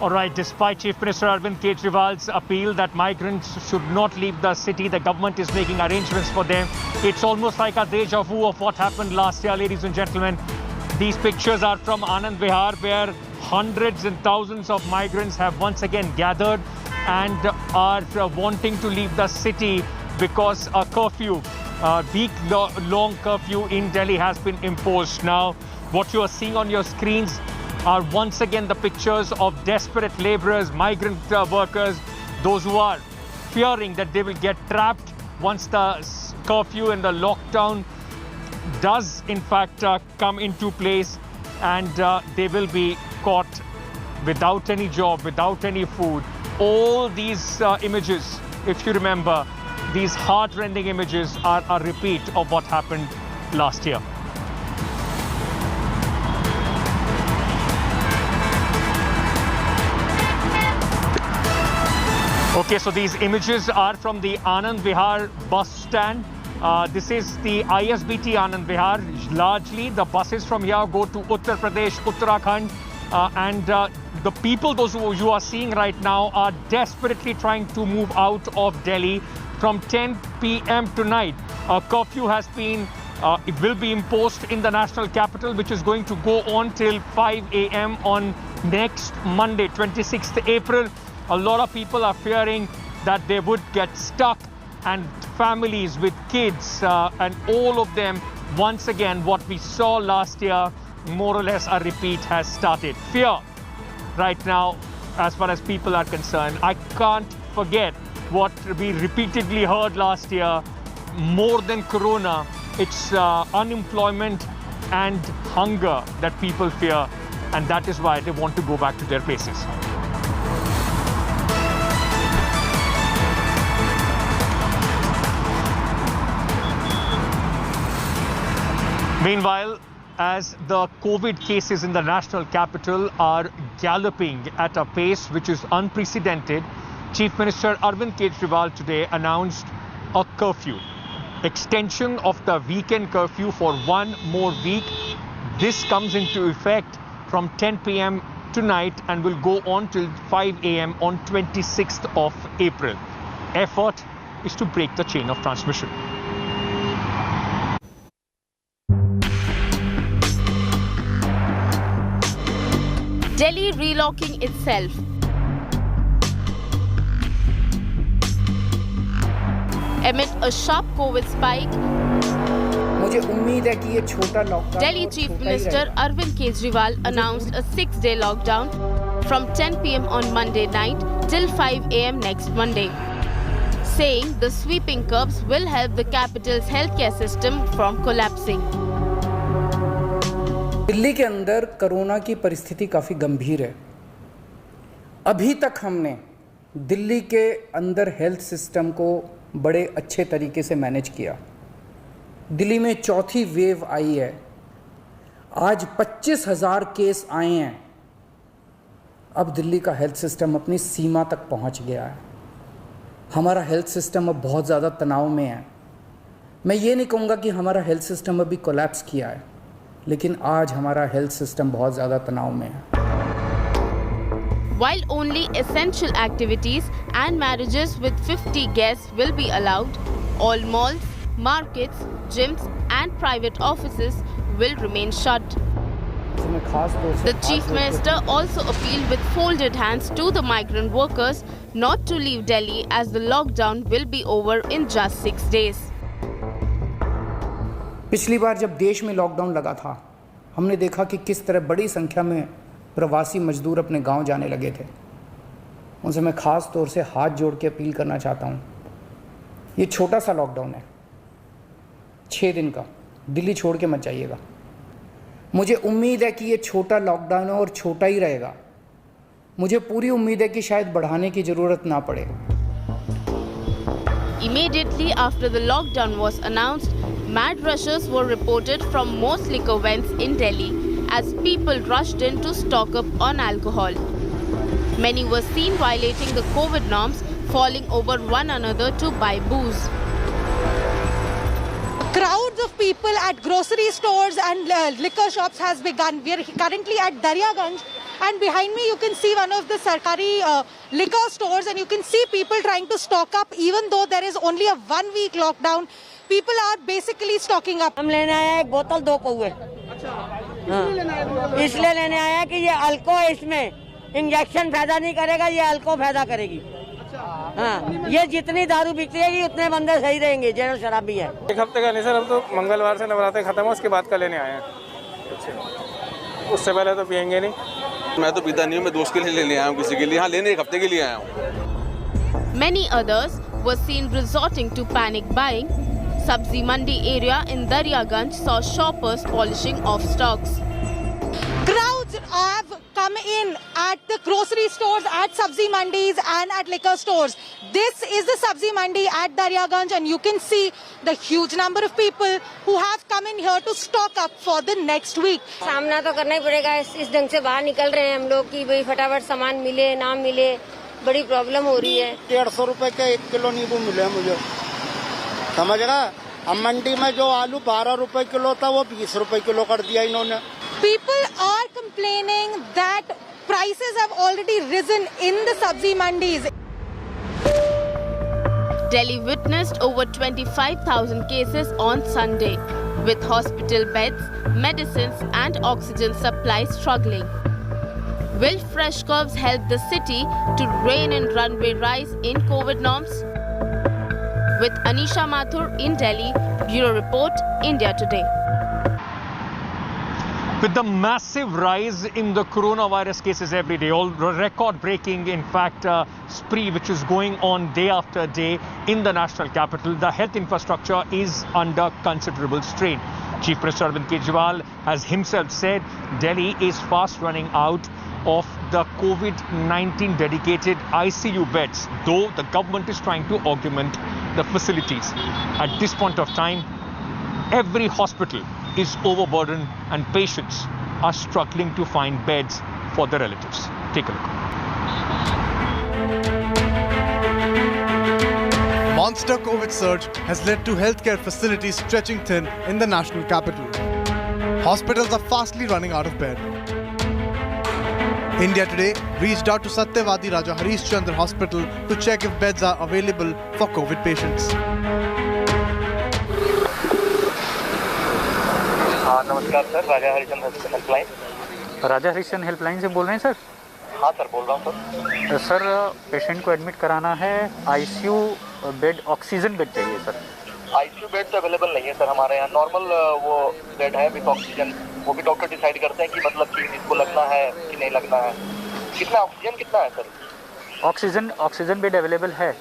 All right, despite Chief Minister Arvind Kejriwal's appeal that migrants should not leave the city, the government is making arrangements for them. It's almost like a deja vu of what happened last year, ladies and gentlemen. These pictures are from Anand Vihar, where hundreds and thousands of migrants have once again gathered and are wanting to leave the city because a curfew, a week-long curfew in Delhi has been imposed. Now, what you are seeing on your screens are once again the pictures of desperate laborers, migrant workers, those who are fearing that they will get trapped once the curfew and the lockdown does in fact come into place, and they will be caught without any job, without any food. All these images, if you remember, these heart-rending images are a repeat of what happened last year. Okay, so these images are from the Anand Vihar bus stand. This is the ISBT Anand Vihar. Largely, the buses from here go to Uttar Pradesh, Uttarakhand, and the people, those who you are seeing right now, are desperately trying to move out of Delhi. From 10 p.m. tonight, a curfew has been, it will be imposed in the national capital, which is going to go on till 5 a.m. on next Monday, 26th April. A lot of people are fearing that they would get stuck, and families with kids and all of them, once again, what we saw last year, more or less a repeat has started. Fear right now, as far as people are concerned. I can't forget what we repeatedly heard last year. More than corona, it's unemployment and hunger that people fear, and that is why they want to go back to their places. Meanwhile, as the COVID cases in the national capital are galloping at a pace which is unprecedented, Chief Minister Arvind Kejriwal today announced a curfew, extension of the weekend curfew for one more week. This comes into effect from 10 p.m. tonight and will go on till 5 a.m. on 26th of April. Effort is to break the chain of transmission. Delhi relocking itself. Amid a sharp COVID spike, मुझे उम्मीद है कि ये छोटा lockdown Delhi Chief Minister Arvind Kejriwal announced a 6-day lockdown from 10 p.m. on Monday night till 5 a.m. next Monday, saying the sweeping curbs will help the capital's healthcare system from collapsing. Delhi के अंदर corona की परिस्थिति काफ़ी गंभीर है। अभी तक हमने दिल्ली के अंदर हेल्थ सिस्टम को बड़े अच्छे तरीके से मैनेज किया। दिल्ली में चौथी वेव आई है। आज 25,000 केस आए हैं। अब दिल्ली का हेल्थ सिस्टम अपनी सीमा तक पहुंच गया है। हमारा हेल्थ सिस्टम अब बहुत ज़्यादा तनाव में है। मैं ये नहीं कहूँगा कि हमारा हेल्थ सिस्टम अभी कोलैप्स किया है, लेकिन आज हमारा हेल्थ सिस्टम बहुत ज़्यादा तनाव में है। While only essential activities and marriages with 50 guests will be allowed, all malls, markets, gyms and private offices will remain shut. The Chief Minister also appealed with folded hands to the migrant workers not to leave Delhi as the lockdown will be over in just 6 days. पिछली बार जब देश में lockdown लगा था, हमने देखा कि किस तरह बड़ी संख्या में प्रवासी मजदूर अपने गांव जाने लगे थे। उनसे मैं ख़ास तौर से हाथ जोड़ के अपील करना चाहता हूं। ये छोटा सा लॉकडाउन है, 6 दिन का। दिल्ली छोड़ के मत जाइएगा। मुझे उम्मीद है कि ये छोटा लॉकडाउन है और छोटा ही रहेगा। मुझे पूरी उम्मीद है कि शायद बढ़ाने की ज़रूरत ना पड़े। Immediately after the lockdown was announced, mad rushes were reported from most liquor vents in Delhi as people rushed in to stock up on alcohol. Many were seen violating the COVID norms, falling over one another to buy booze. Crowds of people at grocery stores and liquor shops has begun. We are currently at Daryaganj And behind me you can see one of the Sarkari liquor stores, and you can see people trying to stock up even though there is only a 1 week lockdown. People are basically stocking up. हम लेने आए एक बोतल 2 पौवे। इसलिए लेने आया कि ये अल्को इसमें इंजेक्शन फायदा नहीं करेगा, ये अल्को फायदा करेगी। हाँ, ये जितनी दारू बिकती है उतने बंदे सही रहेंगे, जेनरल शराबी है। एक हफ्ते का नहीं सर, हम तो मंगलवार से नवरात्रि खत्म है उसके बाद का लेने आए हैं। उससे पहले तो पियेंगे नहीं। मैं तो पीता नहीं हूँ, मैं दोस्त के लिए लेने आया हूँ, किसी के लिए। हाँ, लेने एक हफ्ते के लिए आया हूँ। Many others were seen resorting to panic buying. Sabzi Mandi area in Daryaganj saw shoppers polishing off stocks. Crowds have come in at the grocery stores, at Sabzi Mandis and at liquor stores. This is the Sabzi Mandi at Daryaganj, and you can see the huge number of people who have come in here to stock up for the next week. सामना तो करना ही पड़ेगा, इस ढंग से बाहर निकल रहे हैं हम लोग कि भाई फटाफट सामान मिले ना मिले, बड़ी प्रॉब्लम हो रही है। 150 रुपए के 1 किलो नींबू मिले मुझे, समझ रहा। अब मंडी में जो आलू 12 रुपए किलो था वो 20 रुपए किलो कर दिया इन्होंने। People are complaining that prices have already risen in the Sabzi Mandis. Delhi witnessed over 25,000 cases on Sunday, with hospital beds, medicines and oxygen supply struggling. Will fresh curves help the city to rein in runway rise in COVID norms? With Anisha Mathur in Delhi, Bureau Report, India Today. With the massive rise in the coronavirus cases every day, all record-breaking, in fact, spree which is going on day after day in the national capital, the health infrastructure is under considerable strain. Chief Minister Arvind Kejriwal has himself said Delhi is fast running out of the COVID-19 dedicated ICU beds, though the government is trying to augment the facilities. At this point of time, every hospital is overburdened and patients are struggling to find beds for their relatives. Take a look. Monster COVID surge has led to healthcare facilities stretching thin in the national capital. Hospitals are fastly running out of bed. India Today reached out to Satyavadi Raja Harish Chandra Hospital to check if beds are available for COVID patients. नमस्कार sir, राजा Harichand helpline. राजा Harichand helpline से बोल रहे हैं sir? हाँ sir, बोल रहा हूँ sir, patient को एडमिट कराना है, आईसीयू बेड, ऑक्सीजन बेड चाहिए सर। आईसीयू बेड तो अवेलेबल नहीं है सर हमारे यहाँ। नॉर्मल वो बेड है विद ऑक्सीजन, वो भी डॉक्टर डिसाइड करते हैं कि मतलब कि इसको लगना है कि नहीं लगना है। कितना ऑक्सीजन कितना है सर? ऑक्सीजन बेड अवेलेबल है?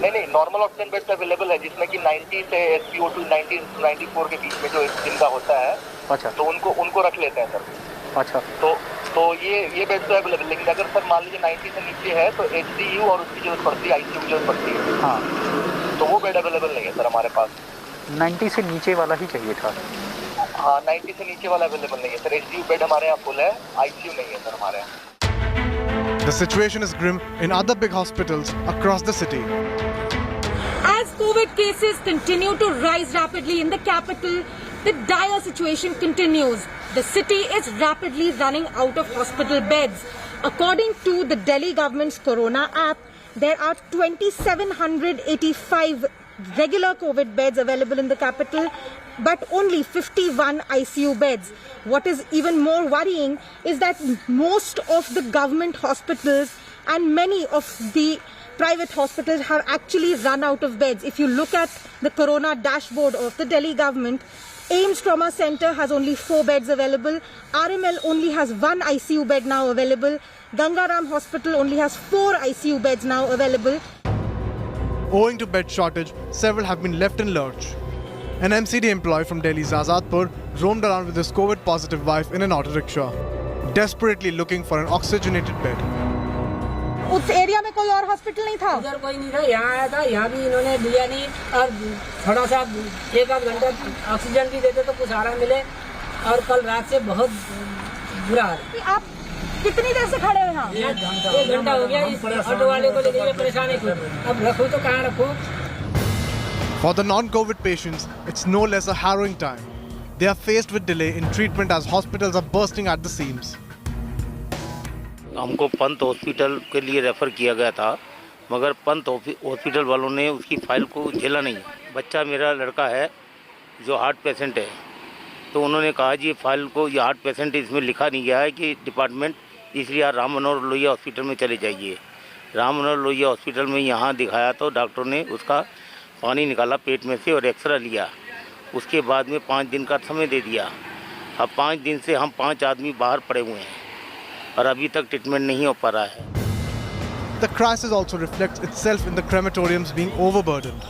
नहीं, नॉर्मल ऑक्सीजन बेड तो अवेलेबल है जिसमें कि 90 से SpO2 90 94 के बीच में जो जिनका होता है। अच्छा, तो उनको रख लेते हैं सर। अच्छा, तो ये बेड तो अवेलेबल, लेकिन अगर सर मान लीजिए 90 से नीचे है तो HDU और उसकी जरूरत पड़ती है, ICU की जरूरत पड़ती है। हाँ, तो वो बेड अवेलेबल नहीं है सर हमारे पास। 90 से नीचे वाला ही चाहिए था। हाँ, 90 से नीचे वाला अवेलेबल नहीं है सर। HDU बेड हमारे यहाँ फुल है, ICU नहीं है सर हमारे यहाँ। The situation is grim in other big hospitals across the city. As COVID cases continue to rise rapidly in the capital, the dire situation continues. The city is rapidly running out of hospital beds. According to the Delhi government's Corona app, there are 2,785 regular COVID beds available in the capital, but only 51 ICU beds. What is even more worrying is that most of the government hospitals and many of the private hospitals have actually run out of beds. If you look at the Corona dashboard of the Delhi government, AIIMS Trauma Center has only 4 beds available. RML only has 1 ICU bed now available. Gangaram Hospital only has 4 ICU beds now available. Owing to bed shortage, several have been left in lurch. An MCD employee from Delhi's Azadpur roamed around with his COVID-positive wife in an auto rickshaw, desperately looking for an oxygenated bed. उस area में कोई और hospital नहीं था? उधर कोई नहीं था, यहाँ आया था, यहाँ भी इन्होंने दिया नहीं और थोड़ा सा 1-8 घंटा ऑक्सीजन भी देते तो कुछ आराम मिले। और कल रात से बहुत बुरा हाल है। आप कितनी देर से खड़े हैं यहाँ? 1 घंटा हो गया। इस ऑटो वाले को लेकर परेशान है, अब रखूँ तो कहाँ रखूँ? For the non-COVID patients, it's no less a harrowing time. They are faced with delay in treatment as hospitals are bursting at the seams. हमको पंत हॉस्पिटल के लिए रेफ़र किया गया था, मगर पंत हॉस्पिटल वालों ने उसकी फ़ाइल को झेला नहीं। बच्चा मेरा लड़का है जो हार्ट पेशेंट है, तो उन्होंने कहा जी फाइल को ये हार्ट पेशेंट इसमें लिखा नहीं गया है कि डिपार्टमेंट, इसलिए आप राम मनोहर लोहिया हॉस्पिटल में चले जाइए। राम मनोहर लोहिया हॉस्पिटल में यहाँ दिखाया तो डॉक्टर ने उसका पानी निकाला पेट में से और एक्सरे लिया। उसके बाद में 5 दिन का समय दे दिया। अब 5 दिन से हम 5 आदमी बाहर पड़े हुए हैं और अभी तक ट्रीटमेंट नहीं हो पा रहा है। The crisis also reflects itself in the crematoriums being overburdened.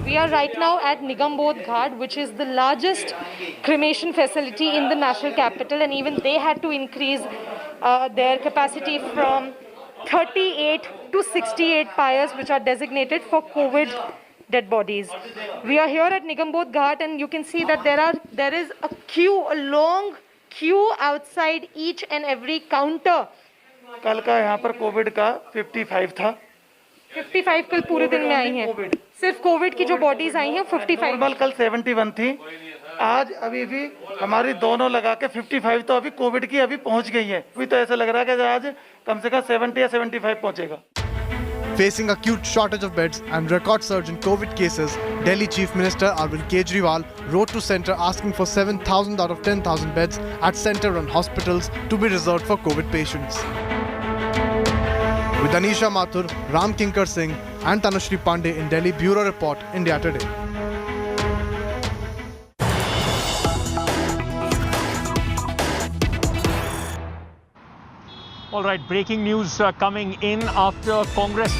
We are right now at Nigambodh Ghat, which is the largest cremation facility in the national capital, and even they had to increase their capacity from 38 to 68 pyres, which are designated for COVID dead bodies. We are here at Nigambodh Ghat, and you can see that there is a queue, a long queue outside each and every counter. कल का यहाँ पर Covid का 55 था। 55 कल पूरे दिन में आई हैं। सिर्फ कोविड की जो बॉडीज आई हैं 55। नॉर्मल कल 71 थी। आज अभी भी हमारी दोनों लगा के 55 तो अभी कोविड की अभी पहुँच गई है। अभी तो ऐसा लग रहा है कि आज कम से कम 70 या 75 पहुँचेगा। Facing acute shortage of beds and record surge in COVID cases, Delhi Chief Minister Arvind Kejriwal wrote to centre asking for 7,000 out of 10,000 beds at centre-run hospitals to be reserved for COVID patients. With Anisha Mathur, Ram Kinkar Singh and Tanushri Pandey in Delhi, Bureau Report, India Today. All right, breaking news coming in after Congress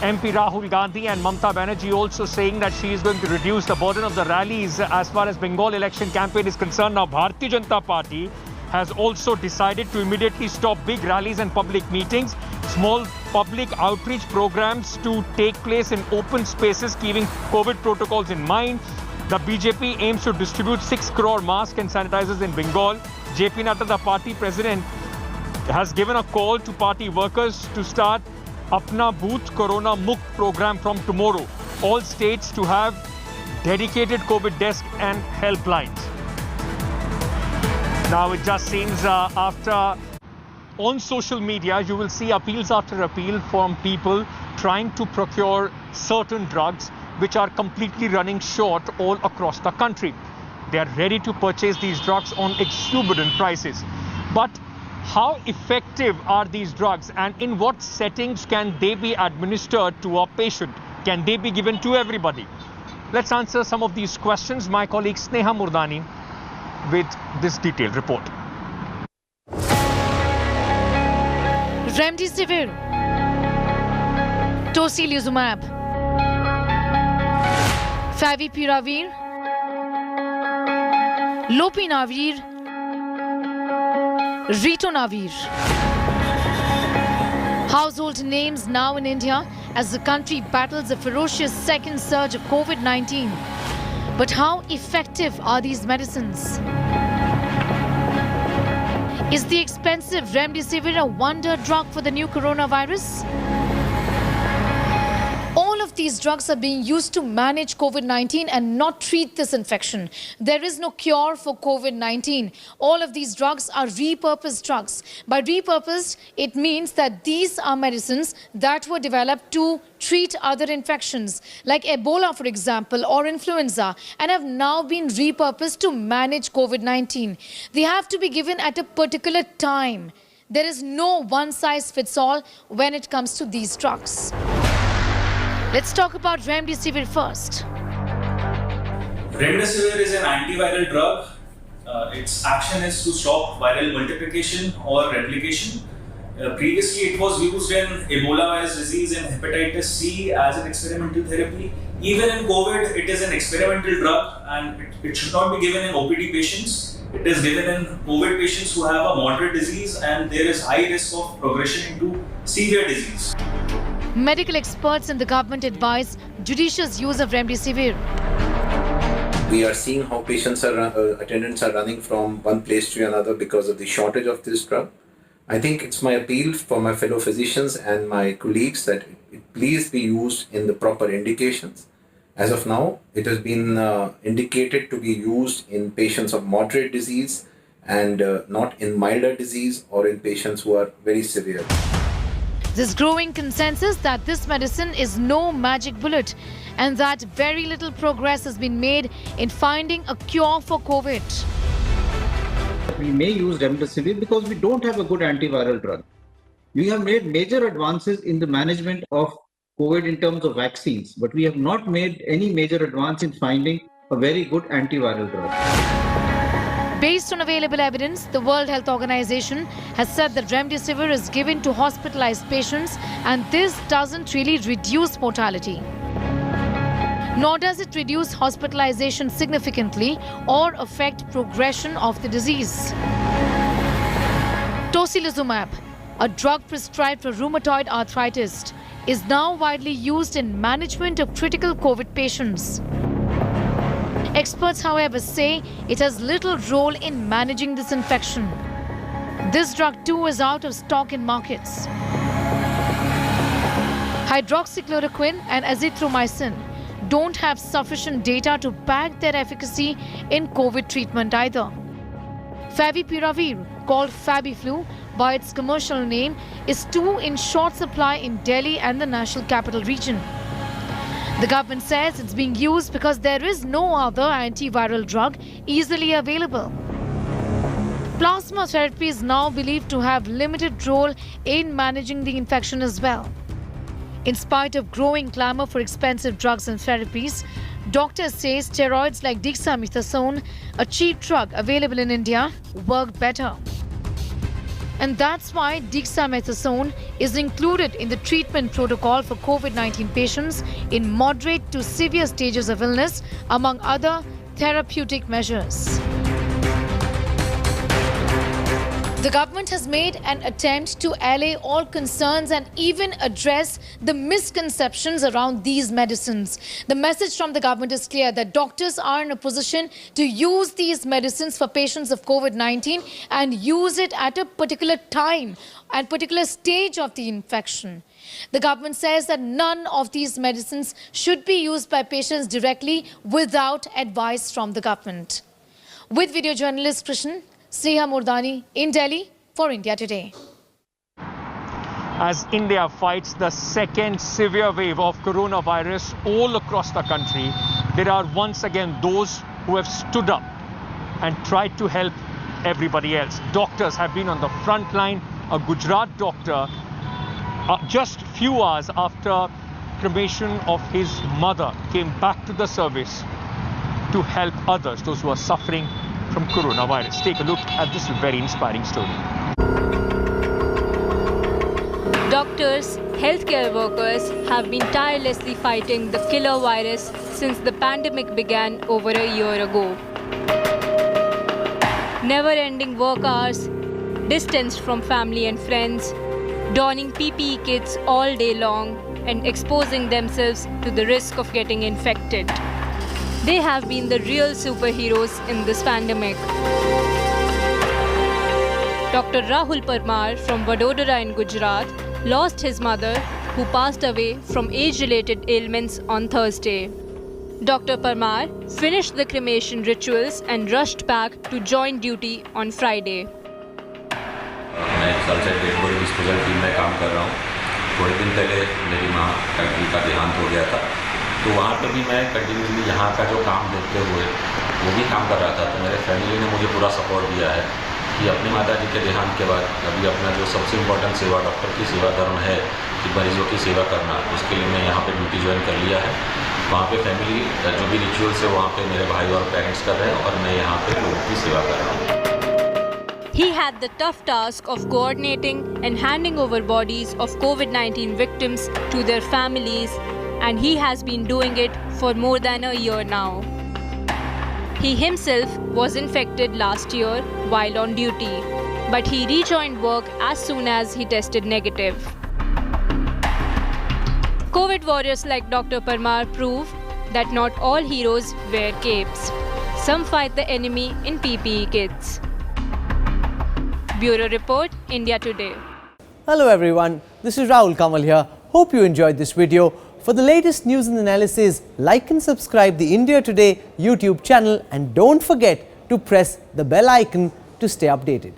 MP Rahul Gandhi and Mamata Banerjee also saying that she is going to reduce the burden of the rallies as far as Bengal election campaign is concerned. Now, Bharatiya Janata Party has also decided to immediately stop big rallies and public meetings. Small public outreach programs to take place in open spaces, keeping COVID protocols in mind. The BJP aims to distribute 6 crore masks and sanitizers in Bengal. JP Nadda, the party president, has given a call to party workers to start Apna Booth Corona Mukt program from tomorrow. All states to have dedicated COVID desk and helplines. Now it just seems after on social media you will see appeals after appeal from people trying to procure certain drugs which are completely running short all across the country. They are ready to purchase these drugs on exorbitant prices. But how effective are these drugs and in what settings can they be administered to a patient? Can they be given to everybody? Let's answer some of these questions. My colleague Sneha Murdani with this detailed report. Remdesivir, Tocilizumab, Favipiravir, Lopinavir, Ritonavir. Household names now in India as the country battles a ferocious second surge of COVID-19. But how effective are these medicines? Is the expensive Remdesivir a wonder drug for the new coronavirus? All of these drugs are being used to manage COVID-19 and not treat this infection. There is no cure for COVID-19. All of these drugs are repurposed drugs. By repurposed, it means that these are medicines that were developed to treat other infections like Ebola, for example, or influenza, and have now been repurposed to manage COVID-19. They have to be given at a particular time. There is no one-size-fits-all when it comes to these drugs. Let's talk about Remdesivir first. Remdesivir is an antiviral drug. Its action is to stop viral multiplication or replication. Previously, it was used in Ebola virus disease and hepatitis C as an experimental therapy. Even in COVID, it is an experimental drug and it should not be given in OPD patients. It is given in COVID patients who have a moderate disease and there is high risk of progression into severe disease. Medical experts and the government advise judicious use of Remdesivir. We are seeing how patients attendants are running from one place to another because of the shortage of this drug. I think it's my appeal for my fellow physicians and my colleagues that it please be used in the proper indications. As of now, it has been indicated to be used in patients of moderate disease and not in milder disease or in patients who are very severe. There's growing consensus that this medicine is no magic bullet and that very little progress has been made in finding a cure for COVID. We may use remdesivir because we don't have a good antiviral drug. We have made major advances in the management of COVID in terms of vaccines, but we have not made any major advance in finding a very good antiviral drug. Based on available evidence, the World Health Organization has said that remdesivir is given to hospitalized patients and this doesn't really reduce mortality. Nor does it reduce hospitalization significantly or affect progression of the disease. Tocilizumab, a drug prescribed for rheumatoid arthritis, is now widely used in management of critical COVID patients. Experts, however, say it has little role in managing this infection. This drug too is out of stock in markets. Hydroxychloroquine and azithromycin don't have sufficient data to back their efficacy in COVID treatment either. Favipiravir, called Fabiflu by its commercial name, is too in short supply in Delhi and the National Capital Region. The government says it's being used because there is no other antiviral drug easily available. Plasma therapy is now believed to have limited role in managing the infection as well. In spite of growing clamor for expensive drugs and therapies, doctors say steroids like dexamethasone, a cheap drug available in India, work better. And that's why dexamethasone is included in the treatment protocol for COVID-19 patients in moderate to severe stages of illness, among other therapeutic measures. The government has made an attempt to allay all concerns and even address the misconceptions around these medicines. The message from the government is clear that doctors are in a position to use these medicines for patients of COVID-19 and use it at a particular time and particular stage of the infection. The government says that none of these medicines should be used by patients directly without advice from the government. With video journalist Krishan, Sneha Murdani in Delhi for India Today. As India fights the second severe wave of coronavirus all across the country, there are once again those who have stood up and tried to help everybody else. Doctors have been on the front line. A Gujarat doctor, just few hours after cremation of his mother, came back to the service to help others, those who are suffering from coronavirus. Take a look at this very inspiring story. Doctors, healthcare workers have been tirelessly fighting the killer virus since the pandemic began over a year ago. Never-ending work hours, distanced from family and friends, donning PPE kits all day long and exposing themselves to the risk of getting infected. They have been the real superheroes in this pandemic. Dr. Rahul Parmar from Vadodara in Gujarat lost his mother, who passed away from age-related ailments on Thursday. Dr. Parmar finished the cremation rituals and rushed back to join duty on Friday. मैं 1 साल से dead body disposal team में काम कर रहा हूँ। थोड़े दिन पहले मेरी माँ का देहांत हो गया था, तो वहाँ पे भी मैं कंटिन्यूसली यहाँ का जो काम देखते हुए वो भी काम कर रहा था। तो मेरे फैमिली ने मुझे पूरा सपोर्ट दिया है कि अपनी माता जी के देहांत के बाद अभी अपना जो सबसे इम्पोर्टेंट सेवा डॉक्टर की सेवा धर्म है कि मरीजों की सेवा करना, उसके लिए मैं यहाँ पे ड्यूटी ज्वाइन कर लिया है। वहाँ पे फैमिली जो भी रिचुअल्स है वहाँ पे मेरे भाई और पेरेंट्स कर रहे हैं और मैं यहाँ पे लोगों की सेवा कर रहा हूँ। He had the tough task of coordinating and handing over bodies of COVID-19 victims to their families, and he has been doing it for more than a year now. He himself was infected last year while on duty, but he rejoined work as soon as he tested negative. COVID warriors like Dr. Parmar prove that not all heroes wear capes. Some fight the enemy in PPE kits. Bureau Report, India Today. Hello everyone, this is Rahul Kamal here. Hope you enjoyed this video. For the latest news and analysis, like and subscribe the India Today YouTube channel and don't forget to press the bell icon to stay updated.